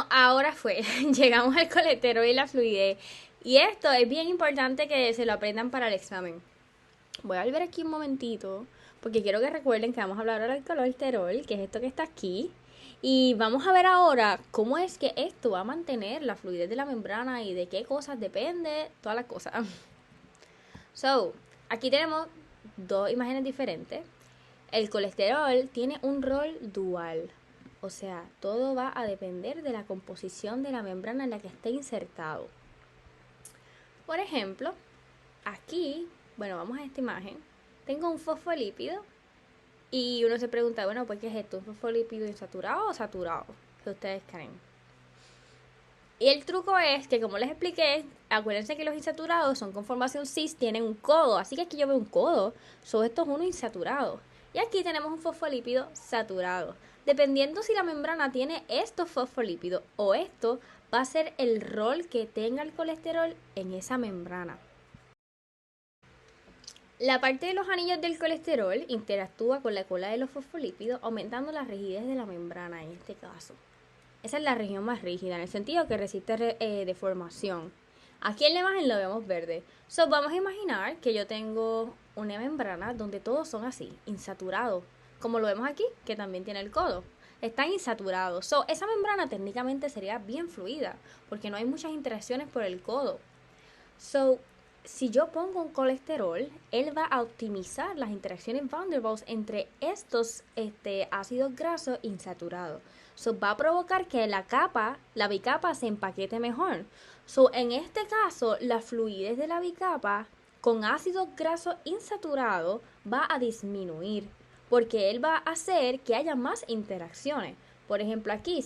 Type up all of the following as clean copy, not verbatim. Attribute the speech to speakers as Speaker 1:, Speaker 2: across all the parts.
Speaker 1: Ahora fue, llegamos al colesterol y la fluidez. Y esto es bien importante que se lo aprendan para el examen. Voy a volver aquí un momentito, porque quiero que recuerden que vamos a hablar ahora del colesterol, que es esto que está aquí. Y vamos a ver ahora cómo es que esto va a mantener la fluidez de la membrana y de qué cosas depende, todas las cosas. So, aquí tenemos dos imágenes diferentes. El colesterol tiene un rol dual. O sea, todo va a depender de la composición de la membrana en la que esté insertado. Por ejemplo, aquí, bueno, vamos a esta imagen. Tengo un fosfolípido y uno se pregunta, bueno, pues ¿qué es esto? ¿Un fosfolípido insaturado o saturado? ¿Qué ustedes creen? Y el truco es que, como les expliqué, acuérdense que los insaturados son con formación cis, tienen un codo. Así que aquí yo veo un codo. Esto es uno insaturado. Y aquí tenemos un fosfolípido saturado. Dependiendo si la membrana tiene estos fosfolípidos o esto, va a ser el rol que tenga el colesterol en esa membrana. La parte de los anillos del colesterol interactúa con la cola de los fosfolípidos, aumentando la rigidez de la membrana en este caso. Esa es la región más rígida, en el sentido que resiste deformación. Aquí en la imagen lo vemos verde. Vamos a imaginar que yo tengo una membrana donde todos son así, insaturados. Como lo vemos aquí, que también tiene el codo. Están insaturados. Esa membrana técnicamente sería bien fluida, porque no hay muchas interacciones por el codo. Si yo pongo un colesterol, él va a optimizar las interacciones van der Waals entre estos ácidos grasos insaturados. Va a provocar que la bicapa se empaquete mejor. En este caso, la fluidez de la bicapa con ácidos grasos insaturados va a disminuir, porque él va a hacer que haya más interacciones. Por ejemplo, aquí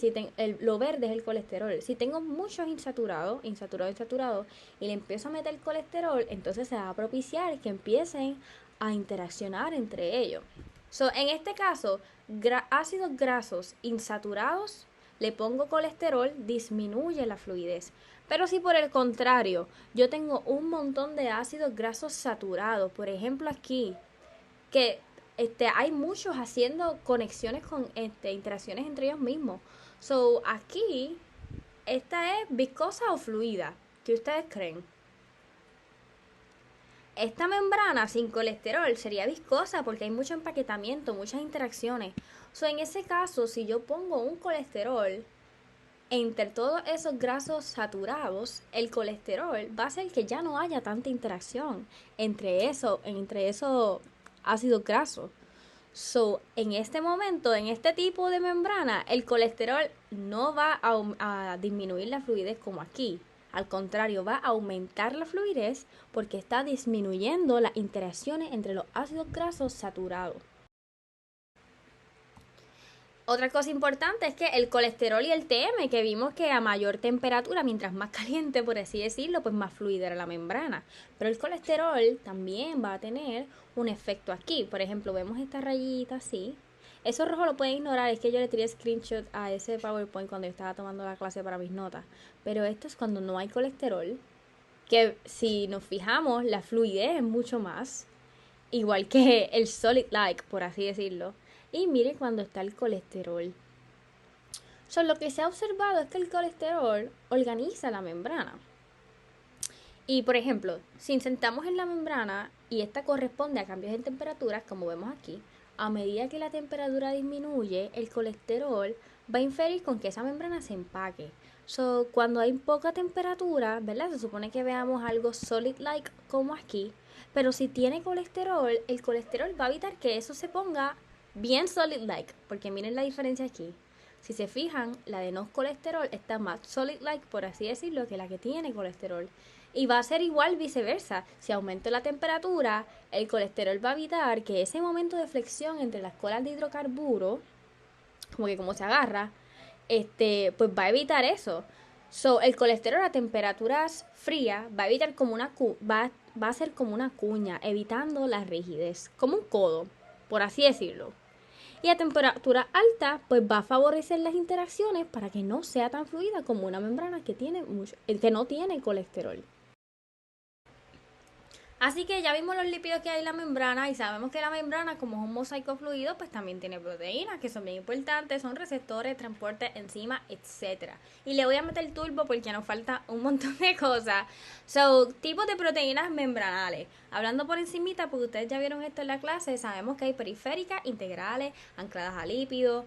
Speaker 1: lo verde es el colesterol. Si tengo muchos insaturados, y le empiezo a meter colesterol, entonces se va a propiciar que empiecen a interaccionar entre ellos. En este caso, ácidos grasos insaturados, le pongo colesterol, disminuye la fluidez. Pero si por el contrario, yo tengo un montón de ácidos grasos saturados, por ejemplo aquí, que hay muchos haciendo conexiones con interacciones entre ellos mismos. Aquí, ¿esta es viscosa o fluida? ¿Qué ustedes creen? Esta membrana sin colesterol sería viscosa porque hay mucho empaquetamiento, muchas interacciones. En ese caso, si yo pongo un colesterol entre todos esos grasos saturados, el colesterol va a hacer que ya no haya tanta interacción entre esos ácidos grasos. En este momento, en este tipo de membrana, el colesterol no va a disminuir la fluidez como aquí. Al contrario, va a aumentar la fluidez porque está disminuyendo las interacciones entre los ácidos grasos saturados. Otra cosa importante es que el colesterol y el TM, que vimos que a mayor temperatura, mientras más caliente, por así decirlo, pues más fluida era la membrana. Pero el colesterol también va a tener un efecto aquí. Por ejemplo, vemos esta rayita así. Eso rojo lo pueden ignorar, es que yo le tiré screenshot a ese PowerPoint cuando yo estaba tomando la clase para mis notas. Pero esto es cuando no hay colesterol, que si nos fijamos, la fluidez es mucho más, igual que el solid like, por así decirlo. Y miren cuando está el colesterol. Lo que se ha observado es que el colesterol organiza la membrana. Y por ejemplo, si insertamos en la membrana y esta corresponde a cambios en temperaturas, como vemos aquí, a medida que la temperatura disminuye, el colesterol va a inferir con que esa membrana se empaque. Cuando hay poca temperatura, ¿verdad? Se supone que veamos algo solid-like como aquí. Pero si tiene colesterol, el colesterol va a evitar que eso se ponga bien solid-like. Porque miren la diferencia aquí. Si se fijan, la de no colesterol está más solid-like, por así decirlo, que la que tiene colesterol. Y va a ser igual viceversa. Si aumento la temperatura, el colesterol va a evitar que ese momento de flexión entre las colas de hidrocarburos, como se agarra, pues va a evitar eso. El colesterol a temperaturas frías va a evitar va a ser como una cuña, evitando la rigidez, como un codo, por así decirlo. Y a temperatura alta, pues va a favorecer las interacciones para que no sea tan fluida como una membrana que no tiene colesterol. Así que ya vimos los lípidos que hay en la membrana y sabemos que la membrana, como es un mosaico fluido, pues también tiene proteínas que son bien importantes, son receptores, transporte, enzimas, etcétera. Y le voy a meter turbo porque nos falta un montón de cosas. Tipos de proteínas membranales. Hablando por encimita, porque ustedes ya vieron esto en la clase, sabemos que hay periféricas, integrales, ancladas a lípidos,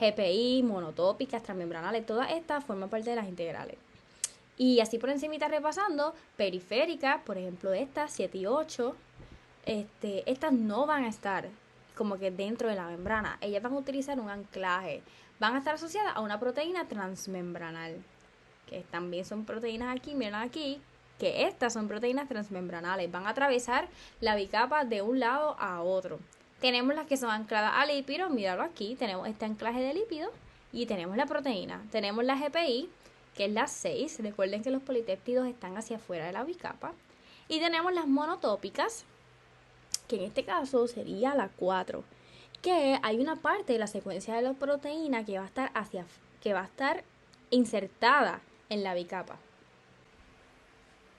Speaker 1: GPI, monotópicas, transmembranales, todas estas forman parte de las integrales. Y así por encimita repasando, periféricas, por ejemplo estas, 7 y 8, estas no van a estar como que dentro de la membrana. Ellas van a utilizar un anclaje. Van a estar asociadas a una proteína transmembranal. Que también son proteínas aquí, miren aquí, que estas son proteínas transmembranales. Van a atravesar la bicapa de un lado a otro. Tenemos las que son ancladas a lípidos, míralo aquí, tenemos este anclaje de lípidos y tenemos la proteína. Tenemos la GPI, que es la 6, recuerden que los polipéptidos están hacia afuera de la bicapa. Y tenemos las monotópicas, que en este caso sería la 4, que hay una parte de la secuencia de la proteína que va a estar insertada en la bicapa.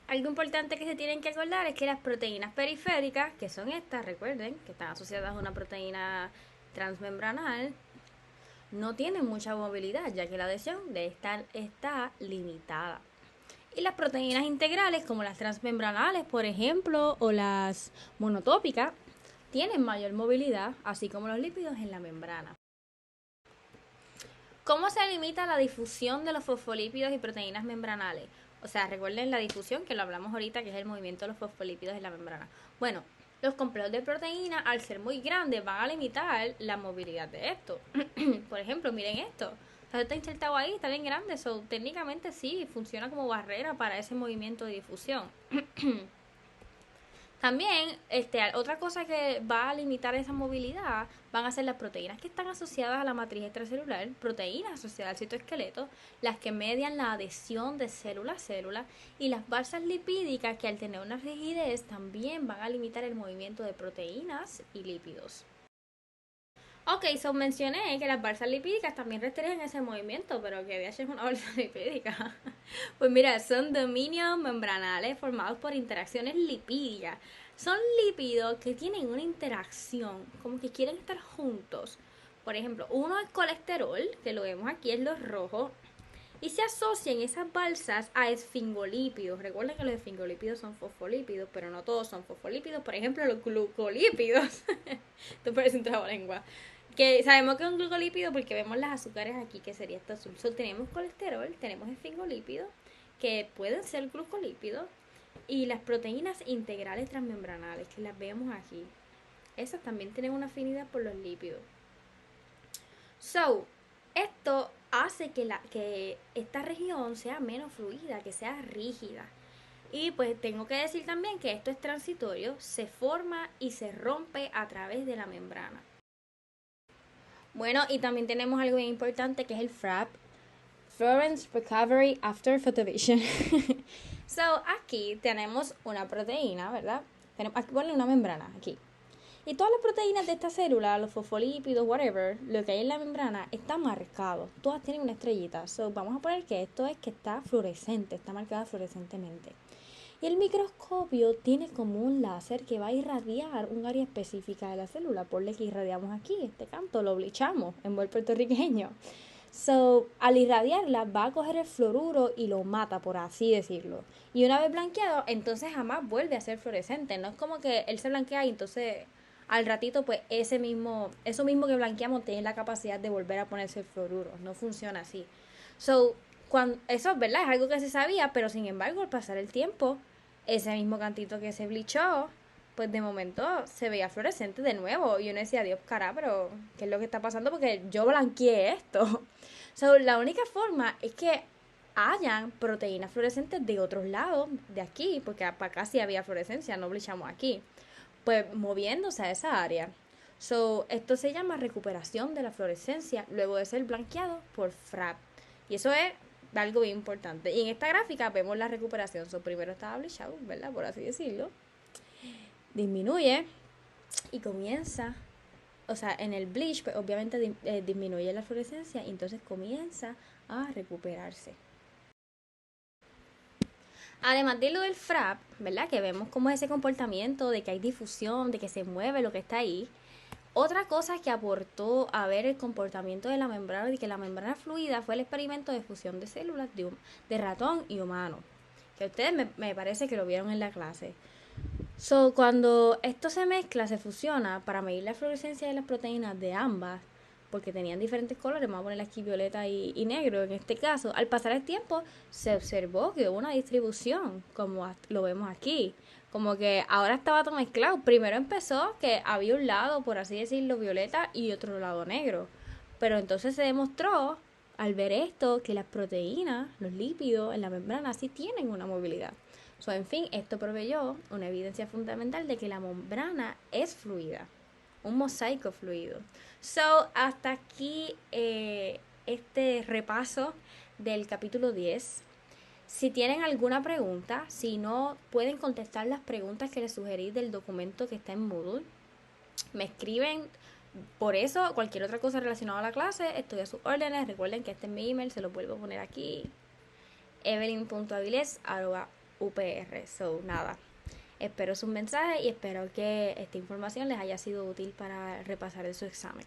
Speaker 1: Algo importante que se tienen que acordar es que las proteínas periféricas, que son estas, recuerden, que están asociadas a una proteína transmembranal, no tienen mucha movilidad, ya que la adhesión de esta está limitada. Y las proteínas integrales, como las transmembranales, por ejemplo, o las monotópicas, tienen mayor movilidad, así como los lípidos en la membrana. ¿Cómo se limita la difusión de los fosfolípidos y proteínas membranales? O sea, recuerden la difusión, que lo hablamos ahorita, que es el movimiento de los fosfolípidos en la membrana. Bueno, los complejos de proteína, al ser muy grandes, van a limitar la movilidad de esto. Por ejemplo, miren esto. Está insertado ahí, está bien grande. Técnicamente sí, funciona como barrera para ese movimiento de difusión. También, otra cosa que va a limitar esa movilidad van a ser las proteínas que están asociadas a la matriz extracelular, proteínas asociadas al citoesqueleto, las que median la adhesión de célula a célula, y las balsas lipídicas que al tener una rigidez también van a limitar el movimiento de proteínas y lípidos. Ok, mencioné que las balsas lipídicas también restringen ese movimiento, pero ¿qué es una balsa lipídica? Pues mira, son dominios membranales formados por interacciones lipídicas. Son lípidos que tienen una interacción, como que quieren estar juntos. Por ejemplo, uno es colesterol, que lo vemos aquí, es los rojos, y se asocian esas balsas a esfingolípidos. Recuerden que los esfingolípidos son fosfolípidos, pero no todos son fosfolípidos. Por ejemplo, los glucolípidos. Esto parece un trabalengua. Que sabemos que es un glucolípido porque vemos las azúcares aquí, que sería este azul. Tenemos colesterol, tenemos esfingolípidos, que pueden ser glucolípidos, y las proteínas integrales transmembranales, que las vemos aquí. Esas también tienen una afinidad por los lípidos. Esto hace que esta región sea menos fluida, que sea rígida. Y pues tengo que decir también que esto es transitorio, se forma y se rompe a través de la membrana. Bueno, y también tenemos algo bien importante que es el FRAP, Fluorescence Recovery After Photovision. Aquí tenemos una proteína, ¿verdad? Aquí ponle una membrana, aquí. Y todas las proteínas de esta célula, los fosfolípidos, whatever, lo que hay en la membrana, está marcado. Todas tienen una estrellita. Vamos a poner que esto es que está fluorescente, está marcada fluorescentemente. Y el microscopio tiene como un láser que va a irradiar un área específica de la célula. Ponle que irradiamos aquí, este canto, lo blichamos en buen puertorriqueño. Al irradiarla va a coger el fluoruro y lo mata, por así decirlo. Y una vez blanqueado, entonces jamás vuelve a ser fluorescente. No es como que él se blanquea y entonces al ratito pues eso mismo que blanqueamos tiene la capacidad de volver a ponerse el fluoruro. No funciona así. Eso es verdad, es algo que se sabía, pero sin embargo al pasar el tiempo, ese mismo cantito que se blichó, pues de momento se veía fluorescente de nuevo. Y uno decía, Dios, cara, pero ¿qué es lo que está pasando? Porque yo blanqueé esto. La única forma es que hayan proteínas fluorescentes de otros lados, de aquí, porque para acá sí había fluorescencia, no blichamos aquí, pues moviéndose a esa área. Esto se llama recuperación de la fluorescencia luego de ser blanqueado por FRAP. Y eso es algo bien importante. Y en esta gráfica vemos la recuperación. Primero estaba blichado, ¿verdad? Por así decirlo. Disminuye y comienza, o sea, en el bleach, pues obviamente disminuye la fluorescencia y entonces comienza a recuperarse. Además de lo del frap, ¿verdad? Que vemos cómo es ese comportamiento de que hay difusión, de que se mueve lo que está ahí. Otra cosa que aportó a ver el comportamiento de la membrana y que la membrana fluida fue el experimento de fusión de células de ratón y humano. Que ustedes me parece que lo vieron en la clase. Cuando esto se mezcla, se fusiona para medir la fluorescencia de las proteínas de ambas, porque tenían diferentes colores, vamos a poner aquí violeta y negro en este caso, al pasar el tiempo se observó que hubo una distribución, como lo vemos aquí, como que ahora estaba todo mezclado. Primero empezó que había un lado, por así decirlo, violeta y otro lado negro, pero entonces se demostró al ver esto que las proteínas, los lípidos en la membrana sí tienen una movilidad. En fin, esto proveyó una evidencia fundamental de que la membrana es fluida, un mosaico fluido. Hasta aquí este repaso del capítulo 10. Si tienen alguna pregunta, si no pueden contestar las preguntas que les sugerí del documento que está en Moodle, me escriben. Por eso, cualquier otra cosa relacionada a la clase, estoy a sus órdenes. Recuerden que este es mi email, se lo vuelvo a poner aquí, evelyn.aviles@upr. Nada, espero sus mensajes y espero que esta información les haya sido útil para repasar de su examen.